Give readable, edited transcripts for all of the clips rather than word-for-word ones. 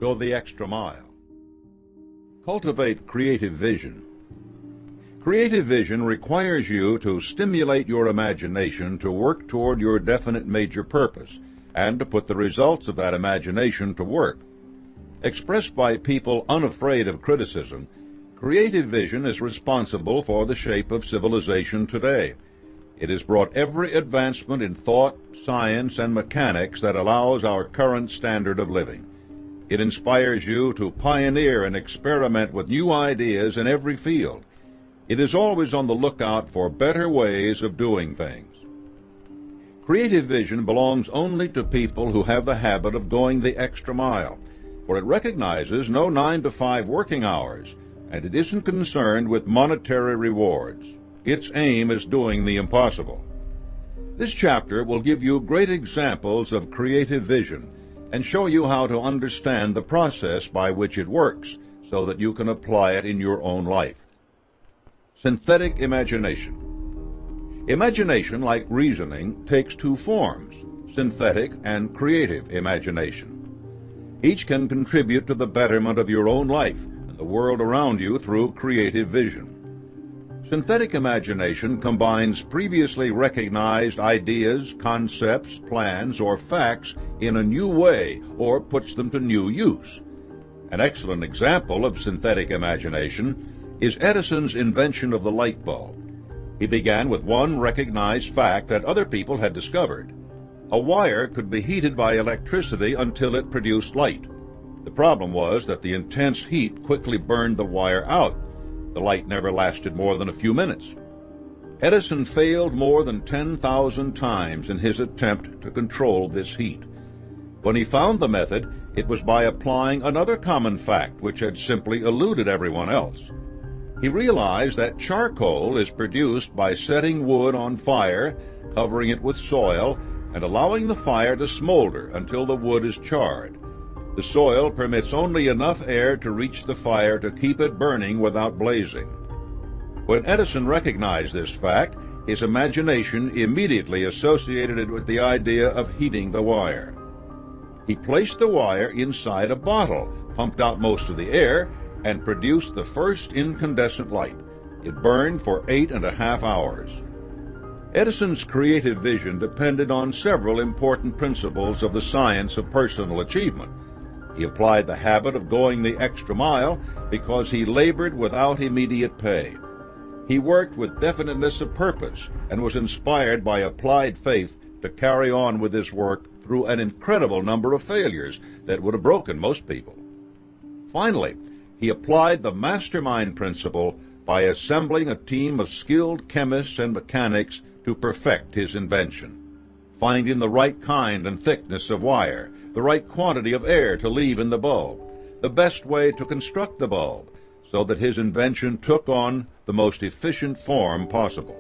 Go the extra mile. Cultivate creative vision. Creative vision requires you to stimulate your imagination to work toward your definite major purpose and to put the results of that imagination to work. Expressed by people unafraid of criticism, creative vision is responsible for the shape of civilization today. It has brought every advancement in thought, science, and mechanics that allows our current standard of living. It inspires you to pioneer and experiment with new ideas in every field. It is always on the lookout for better ways of doing things. Creative vision belongs only to people who have the habit of going the extra mile, for it recognizes no 9-to-5 working hours, and it isn't concerned with monetary rewards. Its aim is doing the impossible. This chapter will give you great examples of creative vision and show you how to understand the process by which it works so that you can apply it in your own life. Synthetic imagination. Imagination, like reasoning, takes two forms, synthetic and creative imagination. Each can contribute to the betterment of your own life and the world around you through creative vision. Synthetic imagination combines previously recognized ideas, concepts, plans, or facts in a new way or puts them to new use. An excellent example of synthetic imagination is Edison's invention of the light bulb. He began with one recognized fact that other people had discovered. A wire could be heated by electricity until it produced light. The problem was that the intense heat quickly burned the wire out. The light never lasted more than a few minutes. Edison failed more than 10,000 times in his attempt to control this heat. When he found the method, it was by applying another common fact which had simply eluded everyone else. He realized that charcoal is produced by setting wood on fire, covering it with soil, and allowing the fire to smolder until the wood is charred. The soil permits only enough air to reach the fire to keep it burning without blazing. When Edison recognized this fact, his imagination immediately associated it with the idea of heating the wire. He placed the wire inside a bottle, pumped out most of the air, and produced the first incandescent light. It burned for 8.5 hours. Edison's creative vision depended on several important principles of the science of personal achievement. He applied the habit of going the extra mile because he labored without immediate pay. He worked with definiteness of purpose and was inspired by applied faith to carry on with his work through an incredible number of failures that would have broken most people. Finally, he applied the mastermind principle by assembling a team of skilled chemists and mechanics to perfect his invention, finding the right kind and thickness of wire, the right quantity of air to leave in the bulb, the best way to construct the bulb, so that his invention took on the most efficient form possible.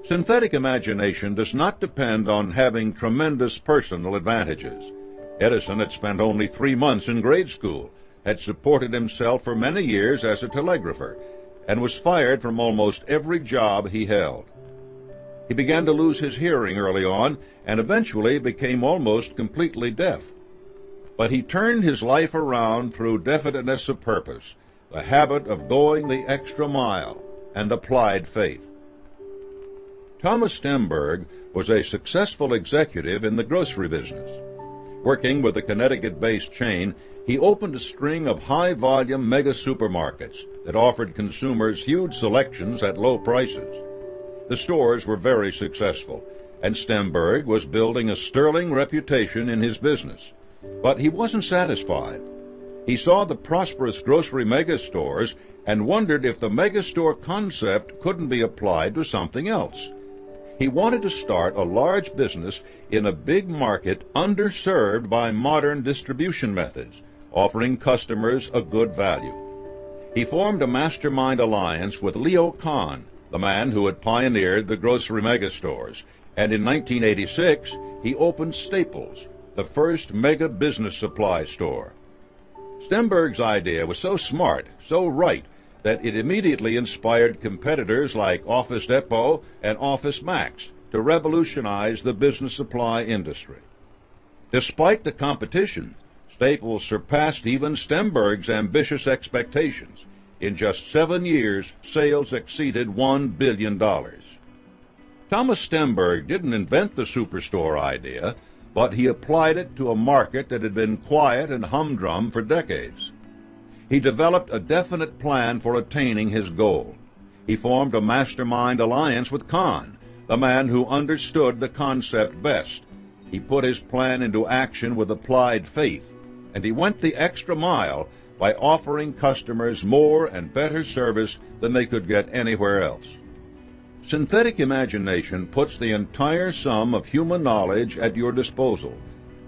Synthetic imagination does not depend on having tremendous personal advantages. Edison had spent only 3 months in grade school, had supported himself for many years as a telegrapher, and was fired from almost every job he held. He began to lose his hearing early on and eventually became almost completely deaf. But he turned his life around through definiteness of purpose, the habit of going the extra mile, and applied faith. Thomas Stemberg was a successful executive in the grocery business. Working with a Connecticut-based chain, he opened a string of high-volume mega supermarkets that offered consumers huge selections at low prices. The stores were very successful, and Stemberg was building a sterling reputation in his business. But he wasn't satisfied. He saw the prosperous grocery megastores and wondered if the megastore concept couldn't be applied to something else. He wanted to start a large business in a big market underserved by modern distribution methods, offering customers a good value. He formed a mastermind alliance with Leo Kahn, the man who had pioneered the grocery megastores, and in 1986 he opened Staples, the first mega business supply store. Stemberg's idea was so smart, so right, that it immediately inspired competitors like Office Depot and Office Max to revolutionize the business supply industry. Despite the competition, Staples surpassed even Stemberg's ambitious expectations. In just 7 years, sales exceeded $1 billion. Thomas Stemberg didn't invent the superstore idea, but he applied it to a market that had been quiet and humdrum for decades. He developed a definite plan for attaining his goal. He formed a mastermind alliance with Kahn, the man who understood the concept best. He put his plan into action with applied faith, and he went the extra mile by offering customers more and better service than they could get anywhere else. Synthetic imagination puts the entire sum of human knowledge at your disposal,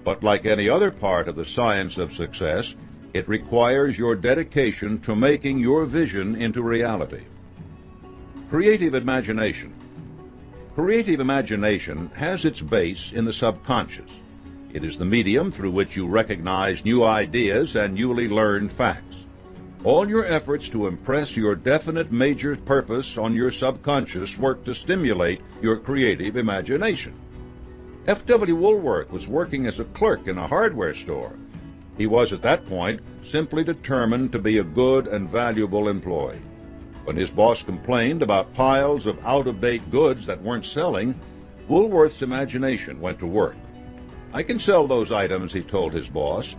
but like any other part of the science of success, it requires your dedication to making your vision into reality. Creative imagination. Creative imagination has its base in the subconscious. It is the medium through which you recognize new ideas and newly learned facts. All your efforts to impress your definite major purpose on your subconscious work to stimulate your creative imagination. F.W. Woolworth was working as a clerk in a hardware store. He was at that point simply determined to be a good and valuable employee. When his boss complained about piles of out-of-date goods that weren't selling, Woolworth's imagination went to work. "I can sell those items," he told his boss,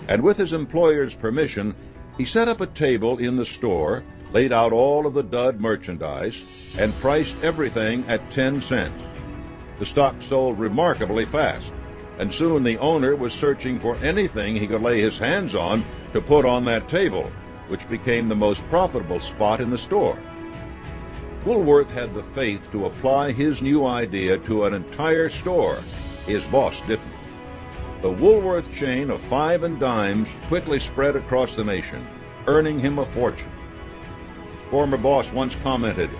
and with his employer's permission, he set up a table in the store, laid out all of the dud merchandise, and priced everything at 10 cents. The stock sold remarkably fast, and soon the owner was searching for anything he could lay his hands on to put on that table, which became the most profitable spot in the store. Woolworth had the faith to apply his new idea to an entire store. His boss didn't. The Woolworth chain of five and dimes quickly spread across the nation, earning him a fortune. His former boss once commented,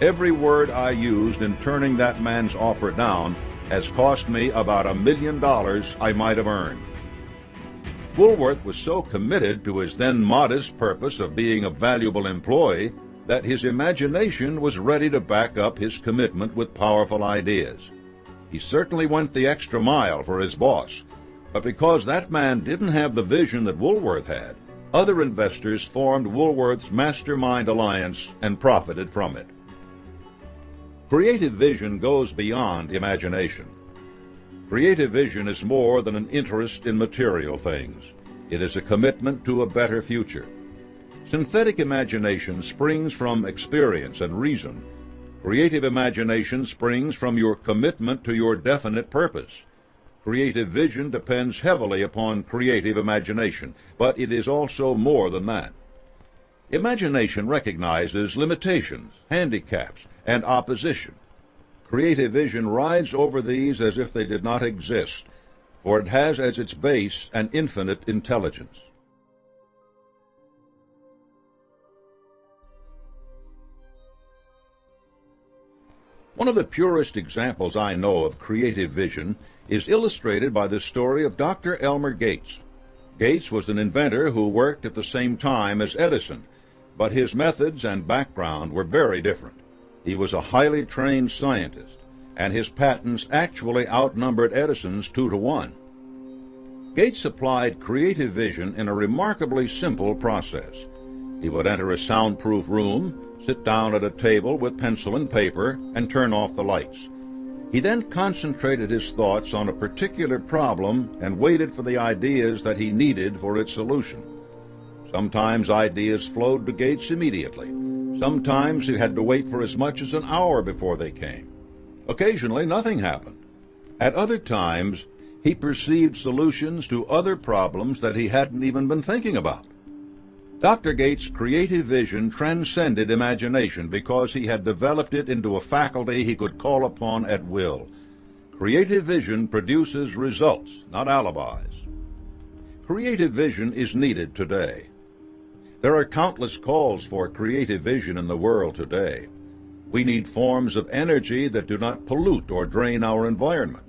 "Every word I used in turning that man's offer down has cost me about $1 million I might have earned." Woolworth was so committed to his then modest purpose of being a valuable employee that his imagination was ready to back up his commitment with powerful ideas. He certainly went the extra mile for his boss, but because that man didn't have the vision that Woolworth had, other investors formed Woolworth's Mastermind Alliance and profited from it. Creative vision goes beyond imagination. Creative vision is more than an interest in material things. It is a commitment to a better future. Synthetic imagination springs from experience and reason. Creative imagination springs from your commitment to your definite purpose. Creative vision depends heavily upon creative imagination, but it is also more than that. Imagination recognizes limitations, handicaps, and opposition. Creative vision rides over these as if they did not exist, for it has as its base an infinite intelligence. One of the purest examples I know of creative vision is illustrated by the story of Dr. Elmer Gates. Gates was an inventor who worked at the same time as Edison, but his methods and background were very different. He was a highly trained scientist, and his patents actually outnumbered Edison's 2 to 1. Gates applied creative vision in a remarkably simple process. He would enter a soundproof room, sit down at a table with pencil and paper, and turn off the lights. He then concentrated his thoughts on a particular problem and waited for the ideas that he needed for its solution. Sometimes ideas flowed to Gates immediately. Sometimes he had to wait for as much as an hour before they came. Occasionally, nothing happened. At other times, he perceived solutions to other problems that he hadn't even been thinking about. Dr. Gates' creative vision transcended imagination because he had developed it into a faculty he could call upon at will. Creative vision produces results, not alibis. Creative vision is needed today. There are countless calls for creative vision in the world today. We need forms of energy that do not pollute or drain our environment.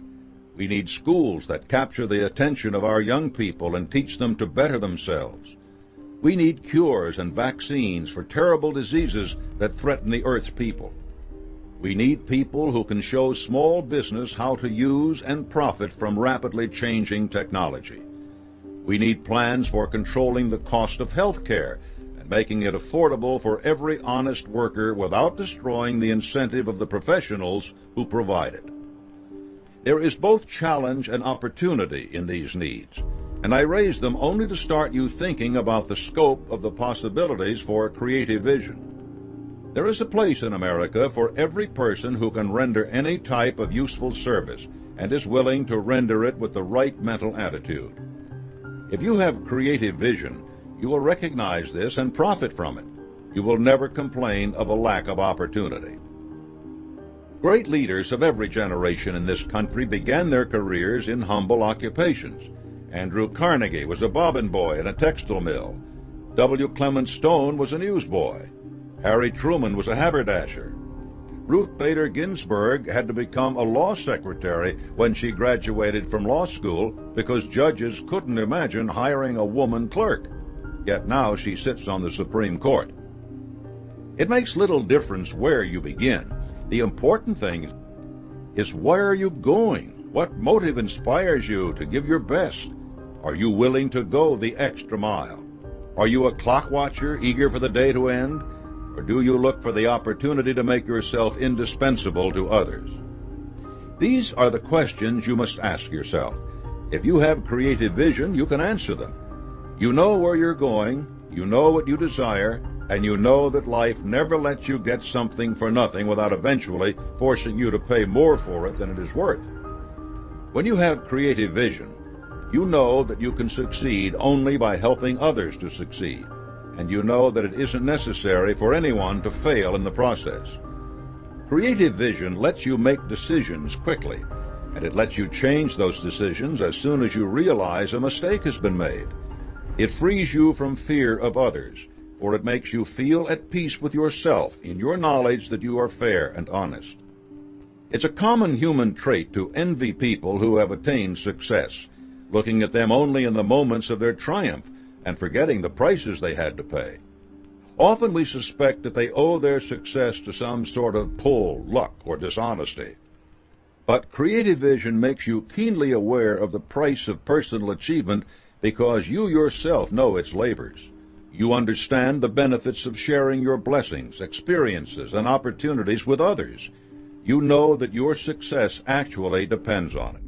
We need schools that capture the attention of our young people and teach them to better themselves. We need cures and vaccines for terrible diseases that threaten the Earth's people. We need people who can show small business how to use and profit from rapidly changing technology. We need plans for controlling the cost of health care and making it affordable for every honest worker without destroying the incentive of the professionals who provide it. There is both challenge and opportunity in these needs, and I raise them only to start you thinking about the scope of the possibilities for creative vision. There is a place in America for every person who can render any type of useful service and is willing to render it with the right mental attitude. If you have creative vision, you will recognize this and profit from it. You will never complain of a lack of opportunity. Great leaders of every generation in this country began their careers in humble occupations. Andrew Carnegie was a bobbin boy in a textile mill. W. Clement Stone was a newsboy. Harry Truman was a haberdasher. Ruth Bader Ginsburg had to become a law secretary when she graduated from law school because judges couldn't imagine hiring a woman clerk. Yet now she sits on the Supreme Court. It makes little difference where you begin. The important thing is, where are you going? What motive inspires you to give your best? Are you willing to go the extra mile? Are you a clock watcher, eager for the day to end? Or do you look for the opportunity to make yourself indispensable to others? These are the questions you must ask yourself. If you have creative vision, you can answer them. You know where you're going, you know what you desire, and you know that life never lets you get something for nothing without eventually forcing you to pay more for it than it is worth. When you have creative vision, you know that you can succeed only by helping others to succeed. And you know that it isn't necessary for anyone to fail in the process. Creative vision lets you make decisions quickly, and it lets you change those decisions as soon as you realize a mistake has been made. It frees you from fear of others, for it makes you feel at peace with yourself in your knowledge that you are fair and honest. It's a common human trait to envy people who have attained success, looking at them only in the moments of their triumph, and forgetting the prices they had to pay. Often we suspect that they owe their success to some sort of pull, luck, or dishonesty. But creative vision makes you keenly aware of the price of personal achievement because you yourself know its labors. You understand the benefits of sharing your blessings, experiences, and opportunities with others. You know that your success actually depends on it.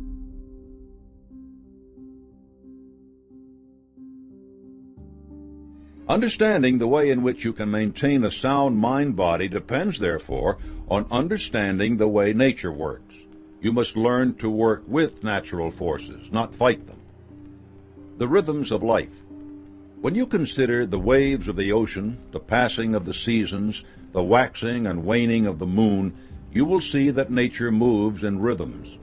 Understanding the way in which you can maintain a sound mind-body depends, therefore, on understanding the way nature works. You must learn to work with natural forces, not fight them. The rhythms of life. When you consider the waves of the ocean, the passing of the seasons, the waxing and waning of the moon, you will see that nature moves in rhythms.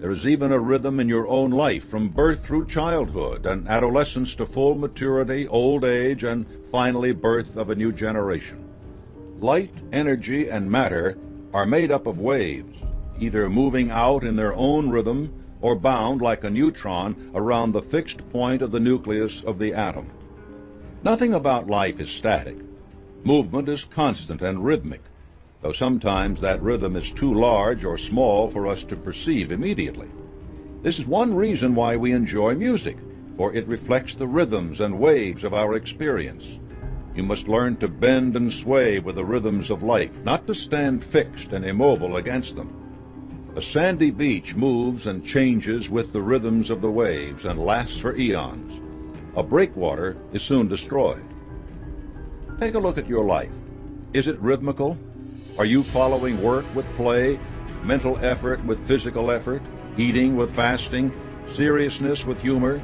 There is even a rhythm in your own life, from birth through childhood and adolescence to full maturity, old age, and finally birth of a new generation. Light, energy, and matter are made up of waves, either moving out in their own rhythm or bound like a neutron around the fixed point of the nucleus of the atom. Nothing about life is static. Movement is constant and rhythmic, though sometimes that rhythm is too large or small for us to perceive immediately. This is one reason why we enjoy music, for it reflects the rhythms and waves of our experience. You must learn to bend and sway with the rhythms of life, not to stand fixed and immobile against them. A sandy beach moves and changes with the rhythms of the waves and lasts for eons. A breakwater is soon destroyed. Take a look at your life. Is it rhythmical? Are you following work with play, mental effort with physical effort, eating with fasting, seriousness with humor,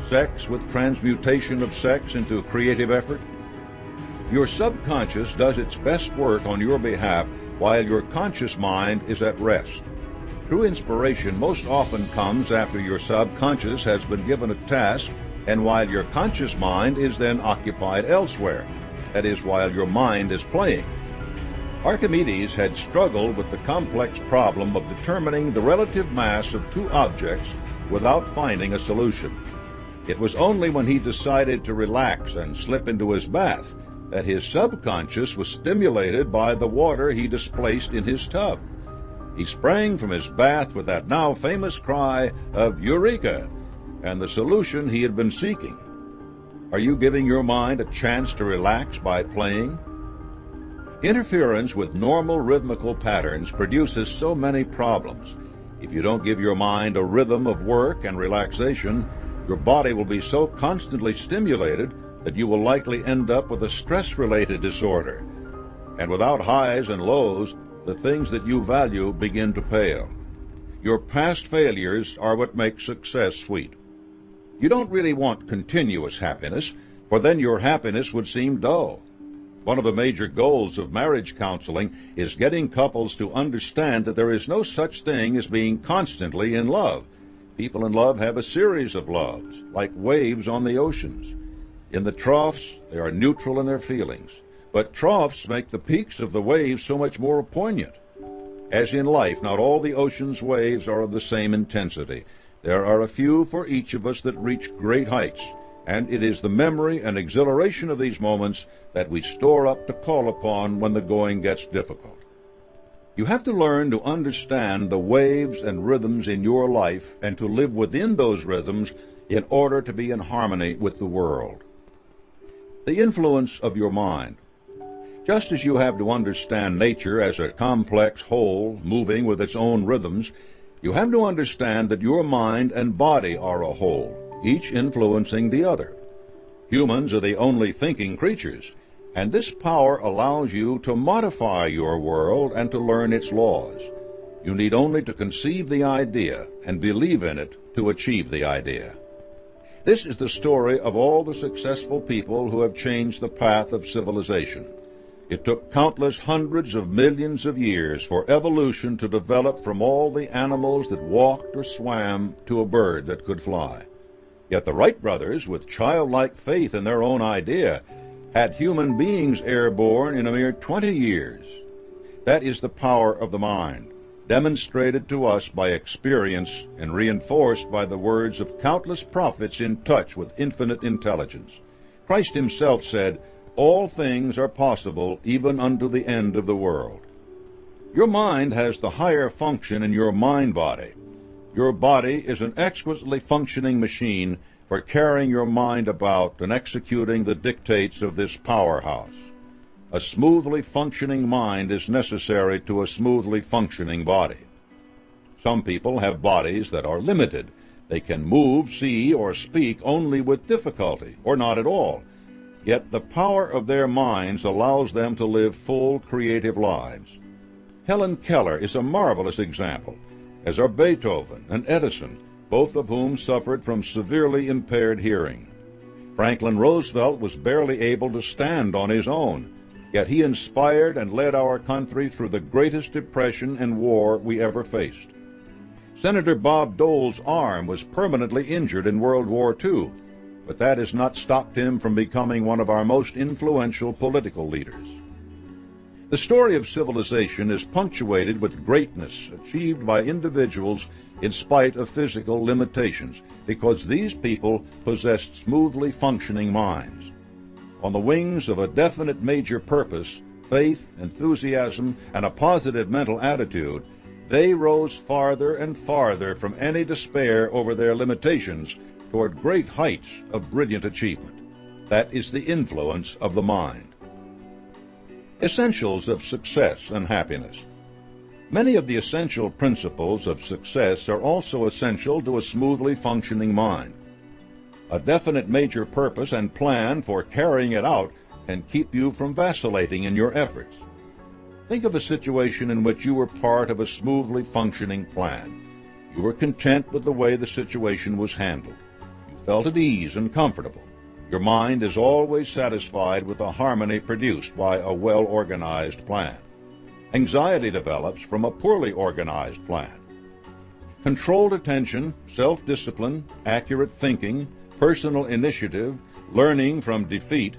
sex with transmutation of sex into creative effort? Your subconscious does its best work on your behalf while your conscious mind is at rest. True inspiration most often comes after your subconscious has been given a task and while your conscious mind is then occupied elsewhere, that is, while your mind is playing. Archimedes had struggled with the complex problem of determining the relative mass of two objects without finding a solution. It was only when he decided to relax and slip into his bath that his subconscious was stimulated by the water he displaced in his tub. He sprang from his bath with that now famous cry of "Eureka!" and the solution he had been seeking. Are you giving your mind a chance to relax by playing? Interference with normal rhythmical patterns produces so many problems. If you don't give your mind a rhythm of work and relaxation, your body will be so constantly stimulated that you will likely end up with a stress-related disorder. And without highs and lows, the things that you value begin to pale. Your past failures are what make success sweet. You don't really want continuous happiness, for then your happiness would seem dull. One of the major goals of marriage counseling is getting couples to understand that there is no such thing as being constantly in love. People in love have a series of loves, like waves on the oceans. In the troughs, they are neutral in their feelings, but troughs make the peaks of the waves so much more poignant. As in life, not all the ocean's waves are of the same intensity. There are a few for each of us that reach great heights, and it is the memory and exhilaration of these moments that we store up to call upon when the going gets difficult. You have to learn to understand the waves and rhythms in your life and to live within those rhythms in order to be in harmony with the world. The influence of your mind. Just as you have to understand nature as a complex whole moving with its own rhythms, you have to understand that your mind and body are a whole, each influencing the other. Humans are the only thinking creatures, and this power allows you to modify your world and to learn its laws. You need only to conceive the idea and believe in it to achieve the idea. This is the story of all the successful people who have changed the path of civilization. It took countless hundreds of millions of years for evolution to develop from all the animals that walked or swam to a bird that could fly. Yet the Wright brothers, with childlike faith in their own idea, had human beings airborne in a mere 20 years. That is the power of the mind, demonstrated to us by experience and reinforced by the words of countless prophets in touch with infinite intelligence. Christ himself said, "All things are possible even unto the end of the world." Your mind has the higher function in your mind body. Your body is an exquisitely functioning machine for carrying your mind about and executing the dictates of this powerhouse. A smoothly functioning mind is necessary to a smoothly functioning body. Some people have bodies that are limited. They can move, see, or speak only with difficulty, or not at all. Yet the power of their minds allows them to live full, creative lives. Helen Keller is a marvelous example, as are Beethoven and Edison, both of whom suffered from severely impaired hearing. Franklin Roosevelt was barely able to stand on his own, yet he inspired and led our country through the greatest depression and war we ever faced. Senator Bob Dole's arm was permanently injured in World War II, but that has not stopped him from becoming one of our most influential political leaders. The story of civilization is punctuated with greatness achieved by individuals in spite of physical limitations, because these people possessed smoothly functioning minds. On the wings of a definite major purpose, faith, enthusiasm, and a positive mental attitude, they rose farther and farther from any despair over their limitations toward great heights of brilliant achievement. That is the influence of the mind. Essentials of success and happiness. Many of the essential principles of success are also essential to a smoothly functioning mind. A definite major purpose and plan for carrying it out can keep you from vacillating in your efforts. Think of a situation in which you were part of a smoothly functioning plan. You were content with the way the situation was handled. You felt at ease and comfortable. Your mind is always satisfied with the harmony produced by a well-organized plan. Anxiety develops from a poorly organized plan. Controlled attention, self-discipline, accurate thinking, personal initiative, learning from defeat,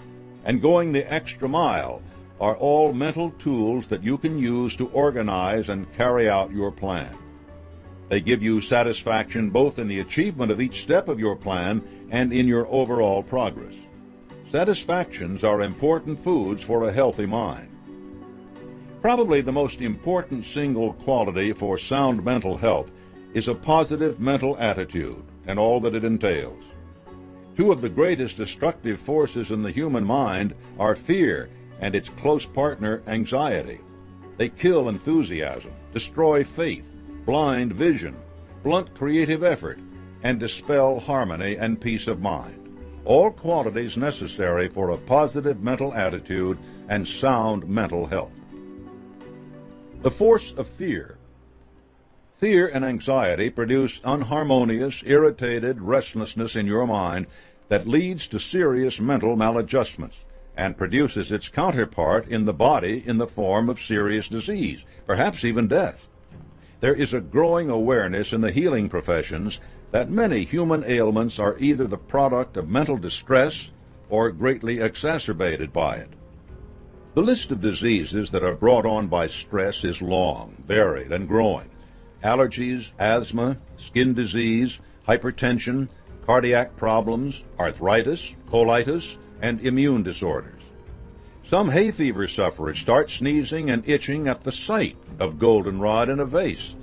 and going the extra mile are all mental tools that you can use to organize and carry out your plan. They give you satisfaction both in the achievement of each step of your plan and in your overall progress. Satisfactions are important foods for a healthy mind. Probably the most important single quality for sound mental health is a positive mental attitude and all that it entails. Two of the greatest destructive forces in the human mind are fear and its close partner, anxiety. They kill enthusiasm, destroy faith, blind vision, blunt creative effort, and dispel harmony and peace of mind. All qualities necessary for a positive mental attitude and sound mental health. The force of fear. Fear and anxiety produce unharmonious, irritated restlessness in your mind that leads to serious mental maladjustments and produces its counterpart in the body in the form of serious disease, perhaps even death. There is a growing awareness in the healing professions that many human ailments are either the product of mental distress or greatly exacerbated by it. The list of diseases that are brought on by stress is long, varied, and growing. Allergies, asthma, skin disease, hypertension, cardiac problems, arthritis, colitis, and immune disorders. Some hay fever sufferers start sneezing and itching at the sight of goldenrod in a vase.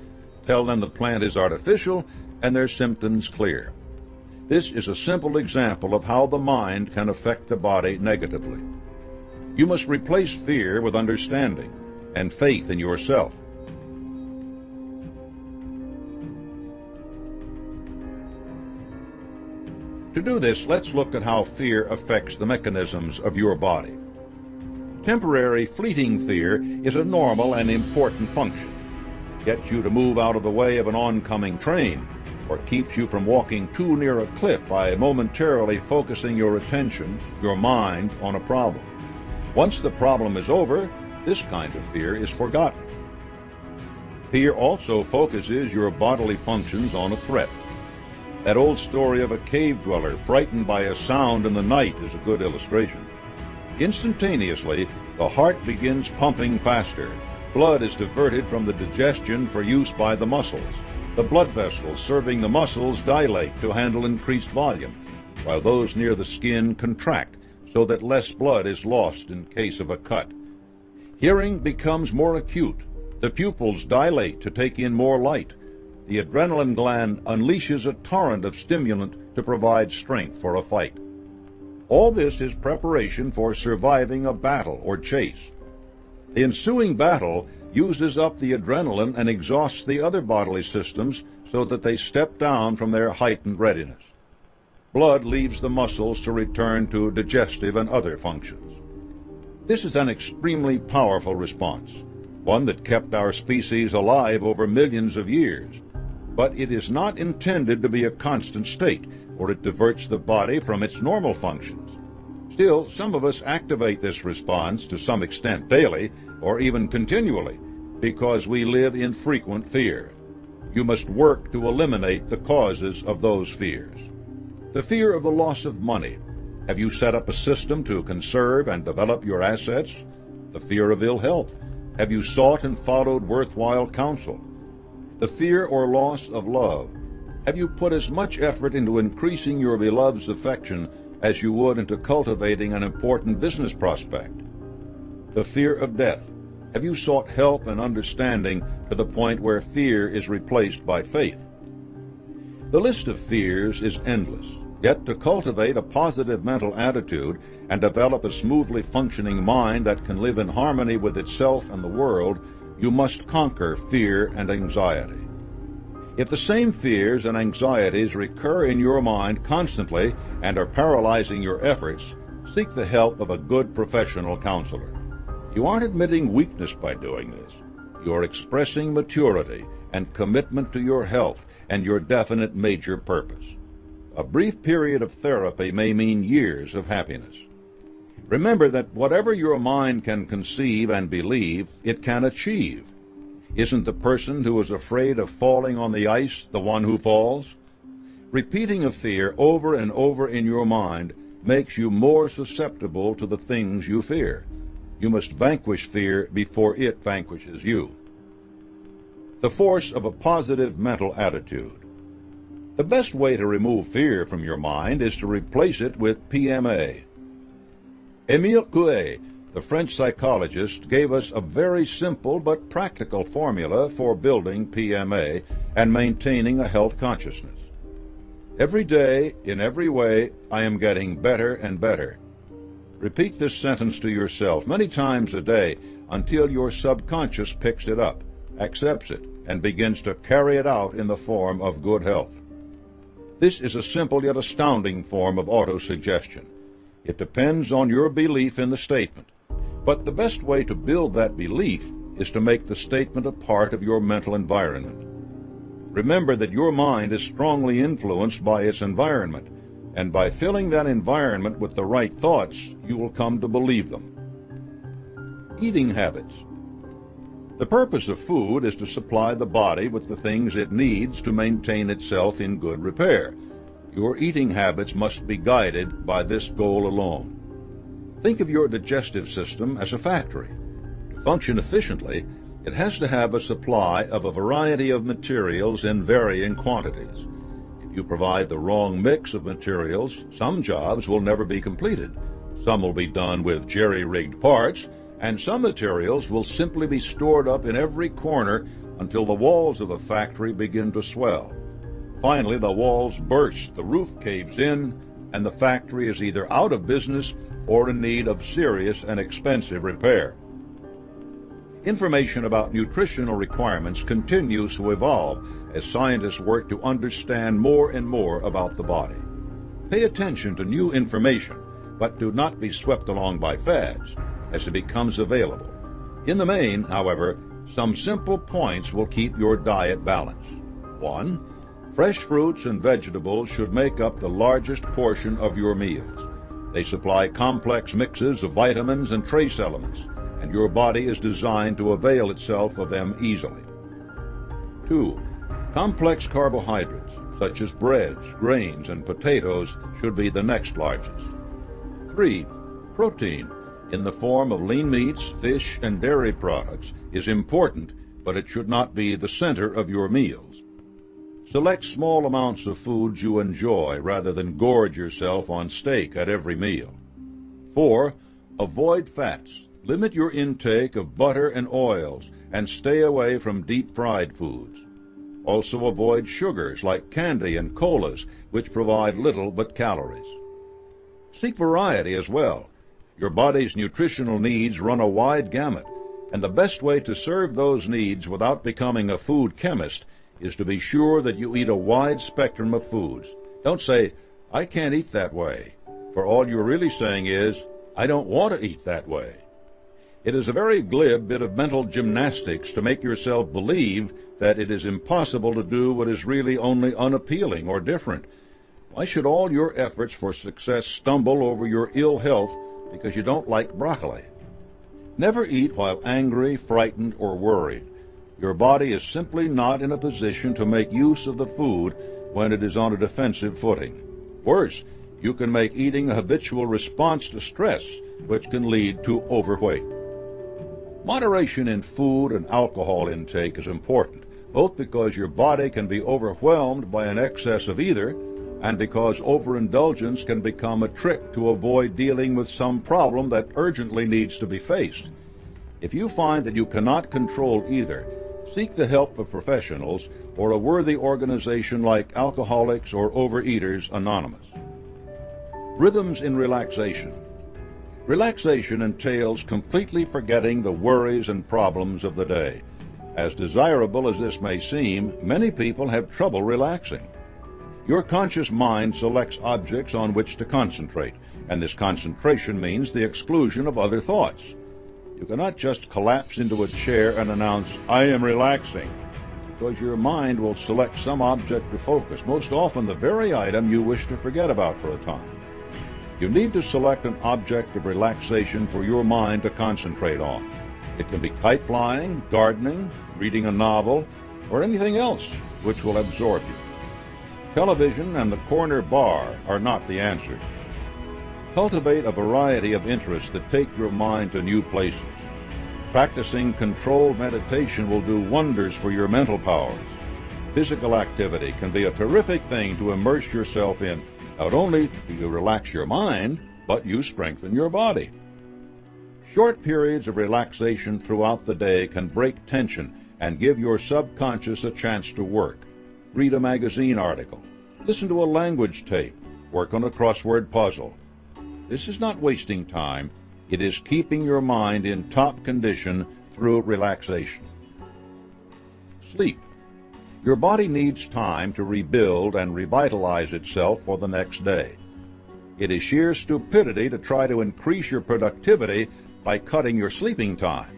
Tell them the plant is artificial and their symptoms clear. This is a simple example of how the mind can affect the body negatively. You must replace fear with understanding and faith in yourself. To do this, let's look at how fear affects the mechanisms of your body. Temporary, fleeting fear is a normal and important function. Gets you to move out of the way of an oncoming train, or keeps you from walking too near a cliff by momentarily focusing your attention, your mind, on a problem. Once the problem is over, this kind of fear is forgotten. Fear also focuses your bodily functions on a threat. That old story of a cave dweller frightened by a sound in the night is a good illustration. Instantaneously, the heart begins pumping faster. Blood is diverted from the digestion for use by the muscles. The blood vessels serving the muscles dilate to handle increased volume, while those near the skin contract so that less blood is lost in case of a cut. Hearing becomes more acute. The pupils dilate to take in more light. The adrenaline gland unleashes a torrent of stimulant to provide strength for a fight. All this is preparation for surviving a battle or chase. The ensuing battle uses up the adrenaline and exhausts the other bodily systems so that they step down from their heightened readiness. Blood leaves the muscles to return to digestive and other functions. This is an extremely powerful response, one that kept our species alive over millions of years. But it is not intended to be a constant state, for it diverts the body from its normal functions. Still, some of us activate this response to some extent daily, or even continually, because we live in frequent fear. You must work to eliminate the causes of those fears. The fear of the loss of money. Have you set up a system to conserve and develop your assets? The fear of ill health. Have you sought and followed worthwhile counsel? The fear or loss of love. Have you put as much effort into increasing your beloved's affection as you would into cultivating an important business prospect? The fear of death. Have you sought help and understanding to the point where fear is replaced by faith? The list of fears is endless, yet to cultivate a positive mental attitude and develop a smoothly functioning mind that can live in harmony with itself and the world, you must conquer fear and anxiety. If the same fears and anxieties recur in your mind constantly and are paralyzing your efforts, seek the help of a good professional counselor. You aren't admitting weakness by doing this. You are expressing maturity and commitment to your health and your definite major purpose. A brief period of therapy may mean years of happiness. Remember that whatever your mind can conceive and believe, it can achieve. Isn't the person who is afraid of falling on the ice the one who falls? Repeating a fear over and over in your mind makes you more susceptible to the things you fear. You must vanquish fear before it vanquishes you. The force of a positive mental attitude. The best way to remove fear from your mind is to replace it with PMA. Émile Coué, the French psychologist, gave us a very simple but practical formula for building PMA and maintaining a health consciousness. Every day, in every way, I am getting better and better. Repeat this sentence to yourself many times a day until your subconscious picks it up, accepts it, and begins to carry it out in the form of good health. This is a simple yet astounding form of autosuggestion. It depends on your belief in the statement. But the best way to build that belief is to make the statement a part of your mental environment. Remember that your mind is strongly influenced by its environment, and by filling that environment with the right thoughts, you will come to believe them. Eating habits. The purpose of food is to supply the body with the things it needs to maintain itself in good repair. Your eating habits must be guided by this goal alone. Think of your digestive system as a factory. To function efficiently, it has to have a supply of a variety of materials in varying quantities. If you provide the wrong mix of materials, some jobs will never be completed. Some will be done with jerry-rigged parts, and some materials will simply be stored up in every corner until the walls of the factory begin to swell. Finally, the walls burst, the roof caves in, and the factory is either out of business or in need of serious and expensive repair. Information about nutritional requirements continues to evolve as scientists work to understand more and more about the body. Pay attention to new information, but do not be swept along by fads as it becomes available. In the main, however, some simple points will keep your diet balanced. 1. Fresh fruits and vegetables should make up the largest portion of your meals. They supply complex mixes of vitamins and trace elements, and your body is designed to avail itself of them easily. 2. Complex carbohydrates, such as breads, grains, and potatoes, should be the next largest. 3. Protein, in the form of lean meats, fish, and dairy products, is important, but it should not be the center of your meals. Select small amounts of foods you enjoy rather than gorge yourself on steak at every meal. 4. Avoid fats. Limit your intake of butter and oils and stay away from deep-fried foods. Also avoid sugars like candy and colas, which provide little but calories. Seek variety as well. Your body's nutritional needs run a wide gamut, and the best way to serve those needs without becoming a food chemist is to be sure that you eat a wide spectrum of foods. Don't say, "I can't eat that way," for all you're really saying is, "I don't want to eat that way." It is a very glib bit of mental gymnastics to make yourself believe that it is impossible to do what is really only unappealing or different. Why should all your efforts for success stumble over your ill health because you don't like broccoli? Never eat while angry, frightened, or worried. Your body is simply not in a position to make use of the food when it is on a defensive footing. Worse, you can make eating a habitual response to stress, which can lead to overweight. Moderation in food and alcohol intake is important, both because your body can be overwhelmed by an excess of either, and because overindulgence can become a trick to avoid dealing with some problem that urgently needs to be faced. If you find that you cannot control either, seek the help of professionals or a worthy organization like Alcoholics or Overeaters Anonymous. Rhythms in relaxation. Relaxation entails completely forgetting the worries and problems of the day. As desirable as this may seem, many people have trouble relaxing. Your conscious mind selects objects on which to concentrate, and this concentration means the exclusion of other thoughts. You cannot just collapse into a chair and announce, "I am relaxing," because your mind will select some object to focus, most often the very item you wish to forget about for a time. You need to select an object of relaxation for your mind to concentrate on. It can be kite flying, gardening, reading a novel, or anything else which will absorb you. Television and the corner bar are not the answer. Cultivate a variety of interests that take your mind to new places. Practicing controlled meditation will do wonders for your mental powers. Physical activity can be a terrific thing to immerse yourself in. Not only do you relax your mind, but you strengthen your body. Short periods of relaxation throughout the day can break tension and give your subconscious a chance to work. Read a magazine article. Listen to a language tape. Work on a crossword puzzle. This is not wasting time. It is keeping your mind in top condition through relaxation. Sleep. Your body needs time to rebuild and revitalize itself for the next day. It is sheer stupidity to try to increase your productivity by cutting your sleeping time.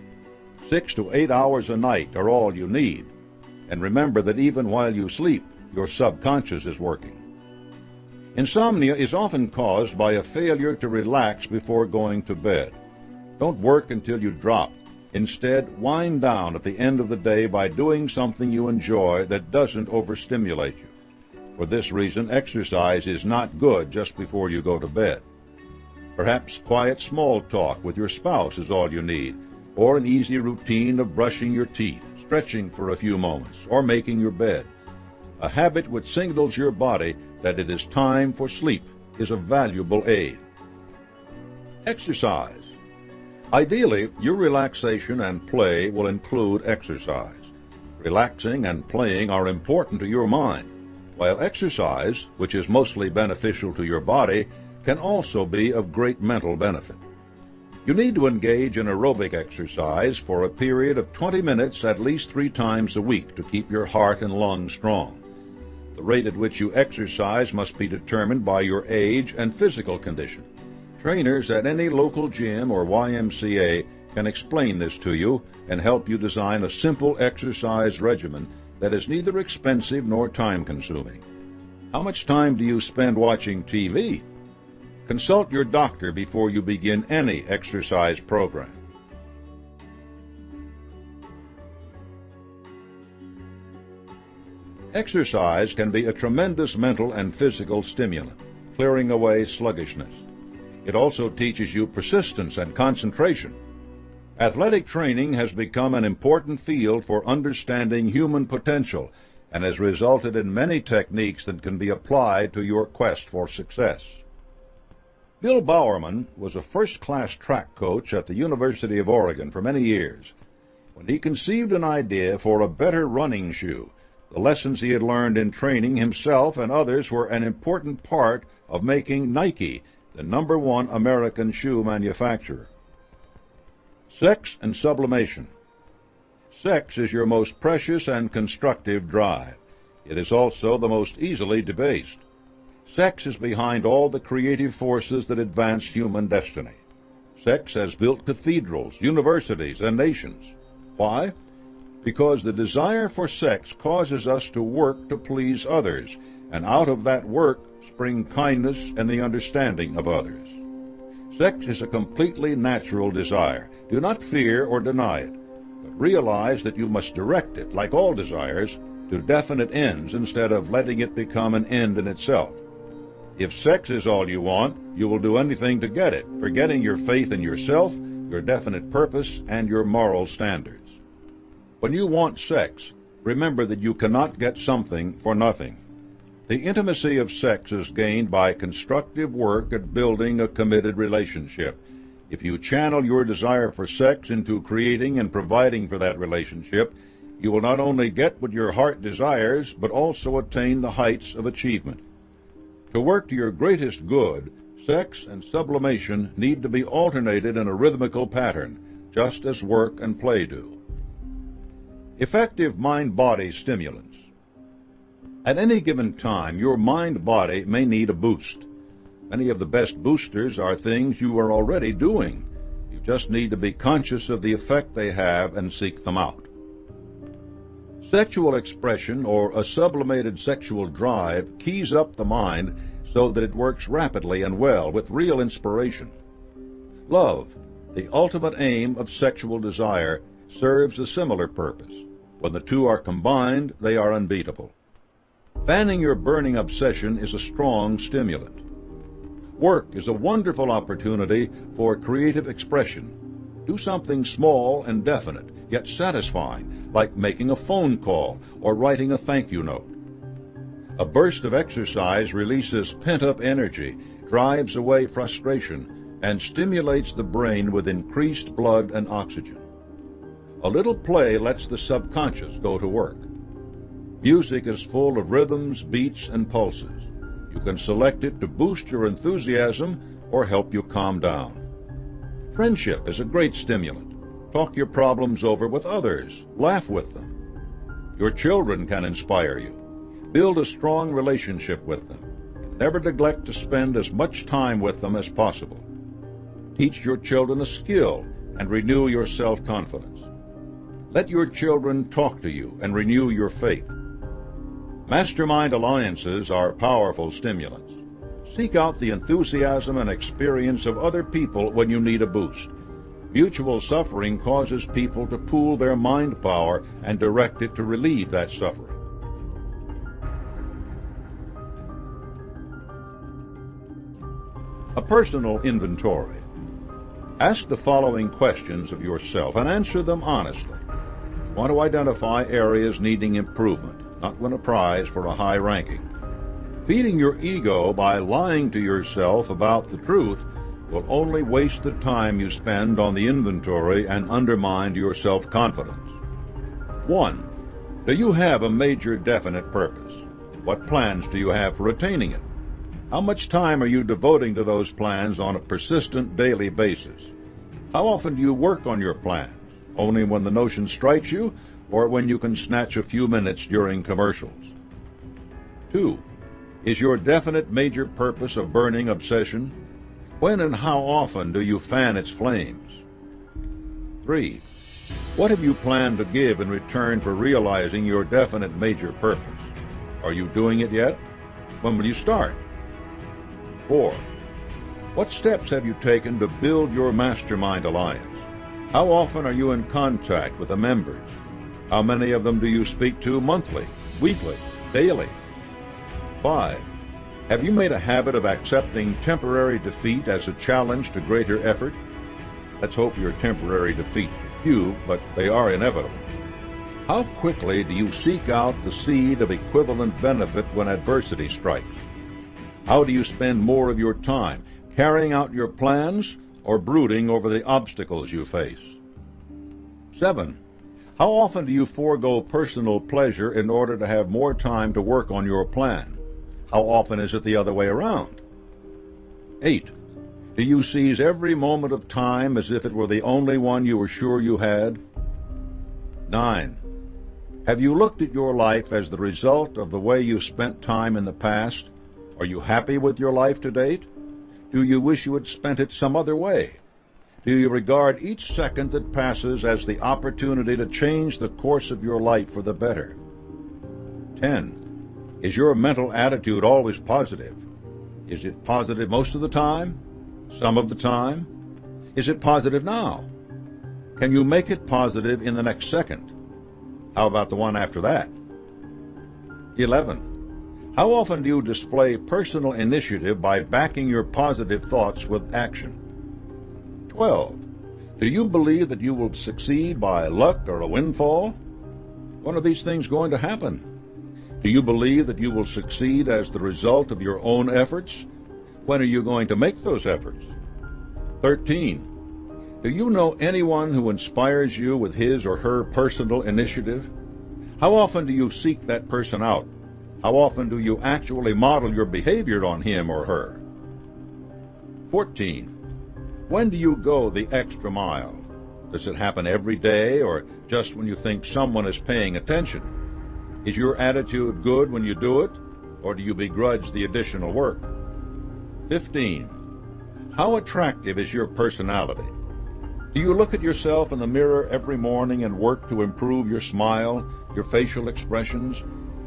6 to 8 hours a night are all you need. And remember that even while you sleep, your subconscious is working. Insomnia is often caused by a failure to relax before going to bed. Don't work until you drop. Instead, wind down at the end of the day by doing something you enjoy that doesn't overstimulate you. For this reason, exercise is not good just before you go to bed. Perhaps quiet small talk with your spouse is all you need, or an easy routine of brushing your teeth, stretching for a few moments, or making your bed. A habit which signals your body that it is time for sleep is a valuable aid. Exercise. Ideally, your relaxation and play will include exercise. Relaxing and playing are important to your mind, while exercise, which is mostly beneficial to your body, can also be of great mental benefit. You need to engage in aerobic exercise for a period of 20 minutes at least 3 times a week to keep your heart and lungs strong. The rate at which you exercise must be determined by your age and physical condition. Trainers at any local gym or YMCA can explain this to you and help you design a simple exercise regimen that is neither expensive nor time-consuming. How much time do you spend watching TV? Consult your doctor before you begin any exercise program. Exercise can be a tremendous mental and physical stimulant, clearing away sluggishness. It also teaches you persistence and concentration. Athletic training has become an important field for understanding human potential and has resulted in many techniques that can be applied to your quest for success. Bill Bowerman was a first-class track coach at the University of Oregon for many years. When he conceived an idea for a better running shoe, the lessons he had learned in training himself and others were an important part of making Nike the #1 American shoe manufacturer. Sex and sublimation. Sex is your most precious and constructive drive. It is also the most easily debased. Sex is behind all the creative forces that advance human destiny. Sex has built cathedrals, universities, and nations. Why? Because the desire for sex causes us to work to please others, and out of that work spring kindness and the understanding of others. Sex is a completely natural desire. Do not fear or deny it, but realize that you must direct it, like all desires, to definite ends instead of letting it become an end in itself. If sex is all you want, you will do anything to get it, forgetting your faith in yourself, your definite purpose, and your moral standards. When you want sex, remember that you cannot get something for nothing. The intimacy of sex is gained by constructive work at building a committed relationship. If you channel your desire for sex into creating and providing for that relationship, you will not only get what your heart desires, but also attain the heights of achievement. To work to your greatest good, sex and sublimation need to be alternated in a rhythmical pattern, just as work and play do. Effective mind-body stimulants. At any given time, your mind-body may need a boost. Many of the best boosters are things you are already doing. You just need to be conscious of the effect they have and seek them out. Sexual expression, or a sublimated sexual drive, keys up the mind so that it works rapidly and well with real inspiration. Love, the ultimate aim of sexual desire, serves a similar purpose. When the two are combined, they are unbeatable. Fanning your burning obsession is a strong stimulant. Work is a wonderful opportunity for creative expression. Do something small and definite, yet satisfying, like making a phone call or writing a thank you note. A burst of exercise releases pent-up energy, drives away frustration, and stimulates the brain with increased blood and oxygen. A little play lets the subconscious go to work. Music is full of rhythms, beats, and pulses. You can select it to boost your enthusiasm or help you calm down. Friendship is a great stimulant. Talk your problems over with others. Laugh with them. Your children can inspire you. Build a strong relationship with them. Never neglect to spend as much time with them as possible. Teach your children a skill and renew your self-confidence. Let your children talk to you and renew your faith. Mastermind alliances are powerful stimulants. Seek out the enthusiasm and experience of other people when you need a boost. Mutual suffering causes people to pool their mind power and direct it to relieve that suffering. A personal inventory. Ask the following questions of yourself and answer them honestly. You want to identify areas needing improvement, not win a prize for a high ranking. Feeding your ego by lying to yourself about the truth will only waste the time you spend on the inventory and undermine your self-confidence. 1. Do you have a major definite purpose? What plans do you have for attaining it? How much time are you devoting to those plans on a persistent daily basis? How often do you work on your plans? Only when the notion strikes you, or when you can snatch a few minutes during commercials? 2. Is your definite major purpose a burning obsession? When and how often do you fan its flames? 3. What have you planned to give in return for realizing your definite major purpose? Are you doing it yet? When will you start? 4. What steps have you taken to build your mastermind alliance? How often are you in contact with the members? How many of them do you speak to monthly, weekly, daily? 5. Have you made a habit of accepting temporary defeat as a challenge to greater effort? Let's hope your temporary defeats are few, but they are inevitable. How quickly do you seek out the seed of equivalent benefit when adversity strikes? How do you spend more of your time carrying out your plans or brooding over the obstacles you face? 7. How often do you forego personal pleasure in order to have more time to work on your plan? How often is it the other way around? 8. Do you seize every moment of time as if it were the only one you were sure you had? 9. Have you looked at your life as the result of the way you spent time in the past? Are you happy with your life to date? Do you wish you had spent it some other way? Do you regard each second that passes as the opportunity to change the course of your life for the better? 10. Is your mental attitude always positive? Is it positive most of the time? Some of the time? Is it positive now? Can you make it positive in the next second? How about the one after that? 11. How often do you display personal initiative by backing your positive thoughts with action? 12. Do you believe that you will succeed by luck or a windfall? When are these things going to happen? Do you believe that you will succeed as the result of your own efforts? When are you going to make those efforts? 13. Do you know anyone who inspires you with his or her personal initiative? How often do you seek that person out? How often do you actually model your behavior on him or her? 14. When do you go the extra mile? Does it happen every day or just when you think someone is paying attention? Is your attitude good when you do it, or do you begrudge the additional work? 15. How attractive is your personality? Do you look at yourself in the mirror every morning and work to improve your smile, your facial expressions,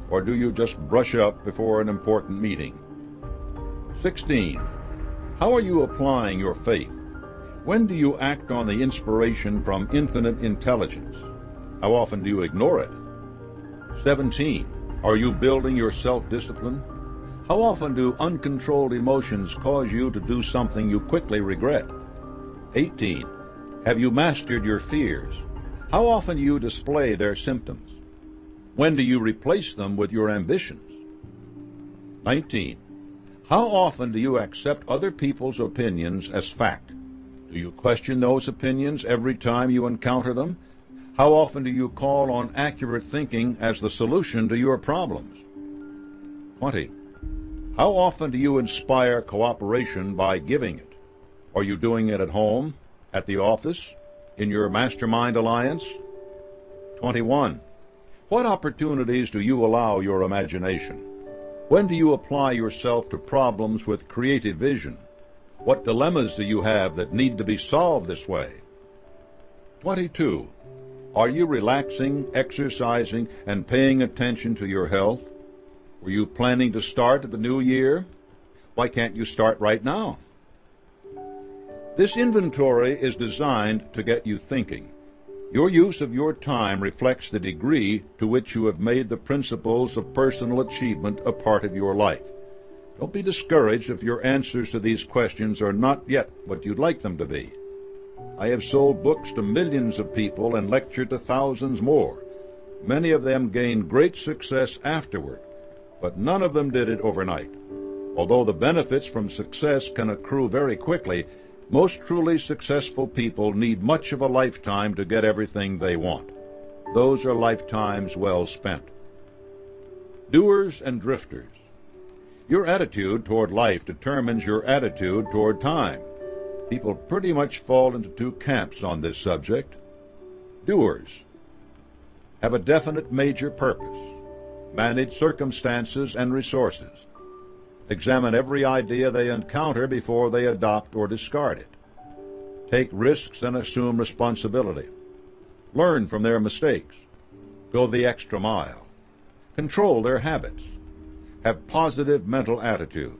or do you just brush up before an important meeting? 16. How are you applying your faith? When do you act on the inspiration from infinite intelligence? How often do you ignore it? 17. Are you building your self-discipline? How often do uncontrolled emotions cause you to do something you quickly regret? 18. Have you mastered your fears? How often do you display their symptoms? When do you replace them with your ambitions? 19. How often do you accept other people's opinions as fact? Do you question those opinions every time you encounter them? How often do you call on accurate thinking as the solution to your problems? 20. How often do you inspire cooperation by giving it? Are you doing it at home, at the office, in your mastermind alliance? 21. What opportunities do you allow your imagination? When do you apply yourself to problems with creative vision? What dilemmas do you have that need to be solved this way? 22. Are you relaxing, exercising, and paying attention to your health? Were you planning to start at the new year? Why can't you start right now? This inventory is designed to get you thinking. Your use of your time reflects the degree to which you have made the principles of personal achievement a part of your life. Don't be discouraged if your answers to these questions are not yet what you'd like them to be. I have sold books to millions of people and lectured to thousands more. Many of them gained great success afterward, but none of them did it overnight. Although the benefits from success can accrue very quickly, most truly successful people need much of a lifetime to get everything they want. Those are lifetimes well spent. Doers and drifters. Your attitude toward life determines your attitude toward time. People pretty much fall into two camps on this subject. Doers have a definite major purpose. Manage circumstances and resources. Examine every idea they encounter before they adopt or discard it. Take risks and assume responsibility. Learn from their mistakes. Go the extra mile. Control their habits. Have positive mental attitudes.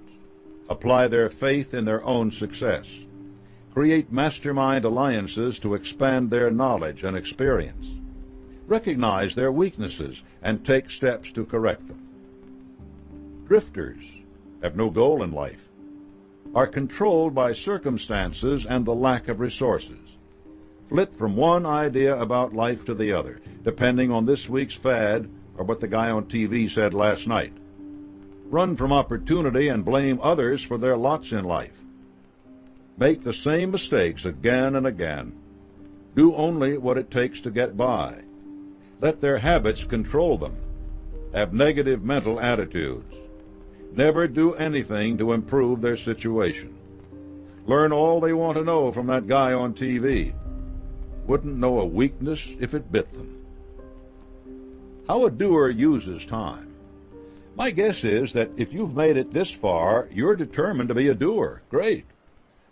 Apply their faith in their own success. Create mastermind alliances to expand their knowledge and experience. Recognize their weaknesses and take steps to correct them. Drifters have no goal in life, are controlled by circumstances and the lack of resources. Flit from one idea about life to the other, depending on this week's fad or what the guy on TV said last night. Run from opportunity and blame others for their lots in life. Make the same mistakes again and again. Do only what it takes to get by. Let their habits control them. Have negative mental attitudes. Never do anything to improve their situation. Learn all they want to know from that guy on TV. Wouldn't know a weakness if it bit them. How a doer uses time. My guess is that if you've made it this far, you're determined to be a doer. Great.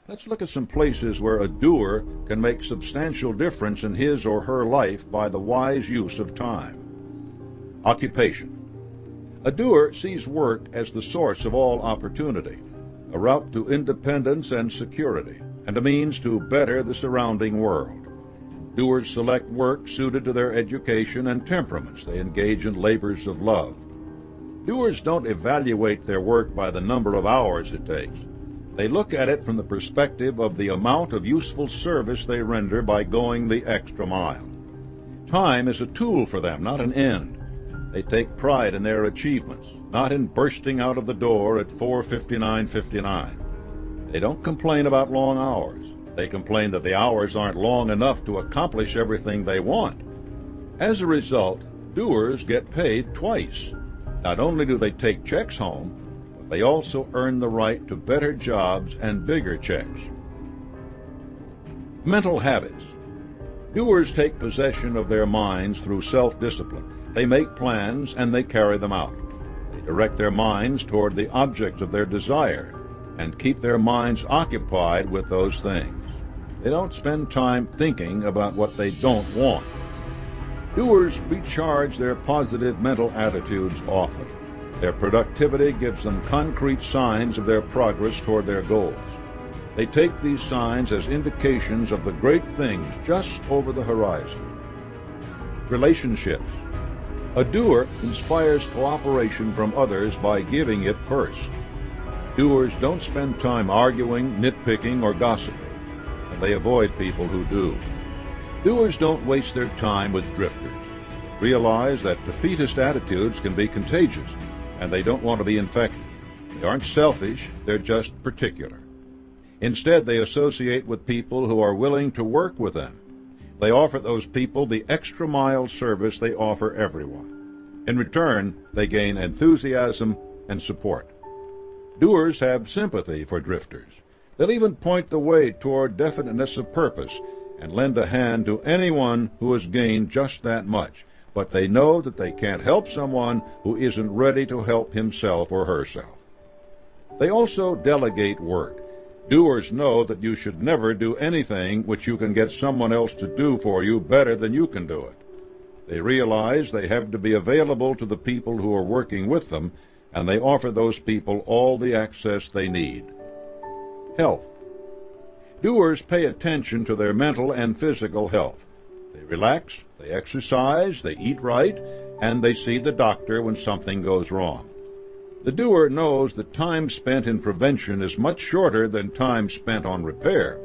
Let's look at some places where a doer can make substantial difference in his or her life by the wise use of time. Occupation. A doer sees work as the source of all opportunity, a route to independence and security, and a means to better the surrounding world. Doers select work suited to their education and temperaments. They engage in labors of love. Doers don't evaluate their work by the number of hours it takes. They look at it from the perspective of the amount of useful service they render by going the extra mile. Time is a tool for them, not an end. They take pride in their achievements, not in bursting out of the door at 4:59:59. They don't complain about long hours. They complain that the hours aren't long enough to accomplish everything they want. As a result, doers get paid twice. Not only do they take checks home, but they also earn the right to better jobs and bigger checks. Mental habits. Doers take possession of their minds through self-discipline. They make plans and they carry them out. They direct their minds toward the objects of their desire and keep their minds occupied with those things. They don't spend time thinking about what they don't want. Doers recharge their positive mental attitudes often. Their productivity gives them concrete signs of their progress toward their goals. They take these signs as indications of the great things just over the horizon. Relationships. A doer inspires cooperation from others by giving it first. Doers don't spend time arguing, nitpicking, or gossiping, and they avoid people who do. Doers don't waste their time with drifters. Realize that defeatist attitudes can be contagious, and they don't want to be infected. They aren't selfish, they're just particular. Instead, they associate with people who are willing to work with them. They offer those people the extra-mile service they offer everyone. In return, they gain enthusiasm and support. Doers have sympathy for drifters. They'll even point the way toward definiteness of purpose and lend a hand to anyone who has gained just that much, but they know that they can't help someone who isn't ready to help himself or herself. They also delegate work. Doers know that you should never do anything which you can get someone else to do for you better than you can do it. They realize they have to be available to the people who are working with them, and they offer those people all the access they need. Health. Doers pay attention to their mental and physical health. They relax, they exercise, they eat right, and they see the doctor when something goes wrong. The doer knows that time spent in prevention is much shorter than time spent on repair.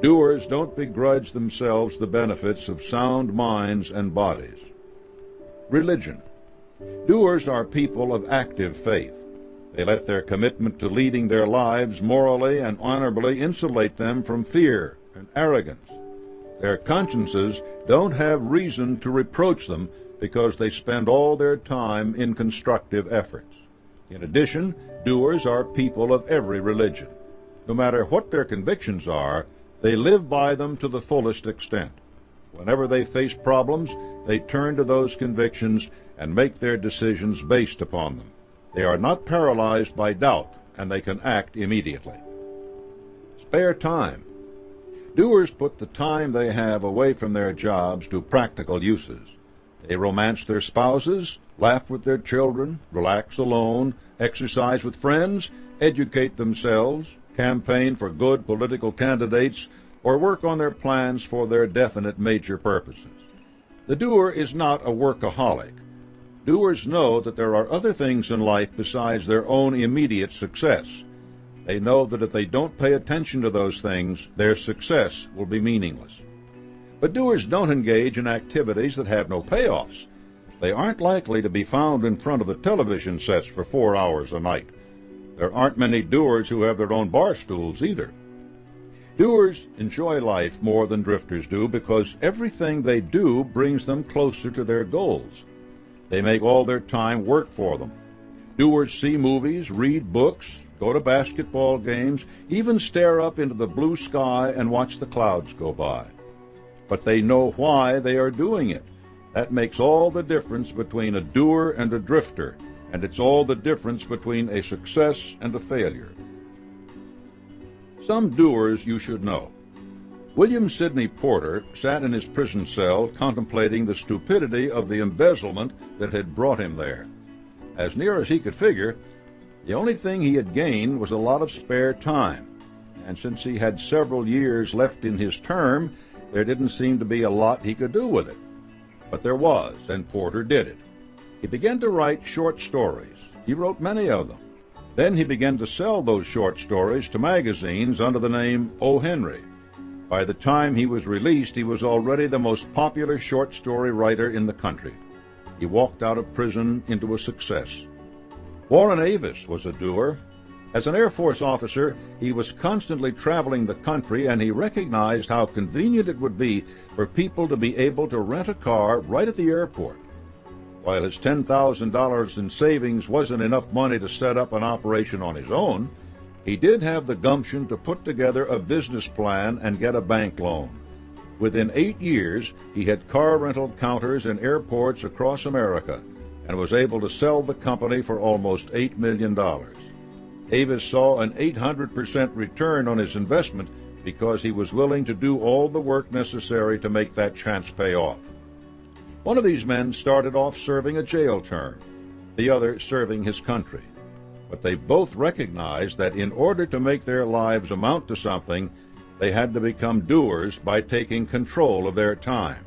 Doers don't begrudge themselves the benefits of sound minds and bodies. Religion. Doers are people of active faith. They let their commitment to leading their lives morally and honorably insulate them from fear and arrogance. Their consciences don't have reason to reproach them because they spend all their time in constructive efforts. In addition, doers are people of every religion. No matter what their convictions are, they live by them to the fullest extent. Whenever they face problems, they turn to those convictions and make their decisions based upon them. They are not paralyzed by doubt, and they can act immediately. Spare time. Doers put the time they have away from their jobs to practical uses. They romance their spouses, laugh with their children, relax alone, exercise with friends, educate themselves, campaign for good political candidates, or work on their plans for their definite major purposes. The doer is not a workaholic. Doers know that there are other things in life besides their own immediate success. They know that if they don't pay attention to those things, their success will be meaningless. But doers don't engage in activities that have no payoffs. They aren't likely to be found in front of the television sets for 4 hours a night. There aren't many doers who have their own bar stools either. Doers enjoy life more than drifters do because everything they do brings them closer to their goals. They make all their time work for them. Doers see movies, read books, go to basketball games, even stare up into the blue sky and watch the clouds go by. But they know why they are doing it. That makes all the difference between a doer and a drifter, and it's all the difference between a success and a failure. Some doers you should know. William Sidney Porter sat in his prison cell contemplating the stupidity of the embezzlement that had brought him there. As near as he could figure, the only thing he had gained was a lot of spare time, and since he had several years left in his term, there didn't seem to be a lot he could do with it. But there was, and Porter did it. He began to write short stories. He wrote many of them. Then he began to sell those short stories to magazines under the name O. Henry. By the time he was released, he was already the most popular short story writer in the country. He walked out of prison into a success. Warren Avis was a doer. As an Air Force officer, he was constantly traveling the country, and he recognized how convenient it would be for people to be able to rent a car right at the airport. While his $10,000 in savings wasn't enough money to set up an operation on his own, he did have the gumption to put together a business plan and get a bank loan. Within 8 years, he had car rental counters in airports across America and was able to sell the company for almost $8 million. Avis saw an 800% return on his investment because he was willing to do all the work necessary to make that chance pay off. One of these men started off serving a jail term, the other serving his country. But they both recognized that in order to make their lives amount to something, they had to become doers by taking control of their time.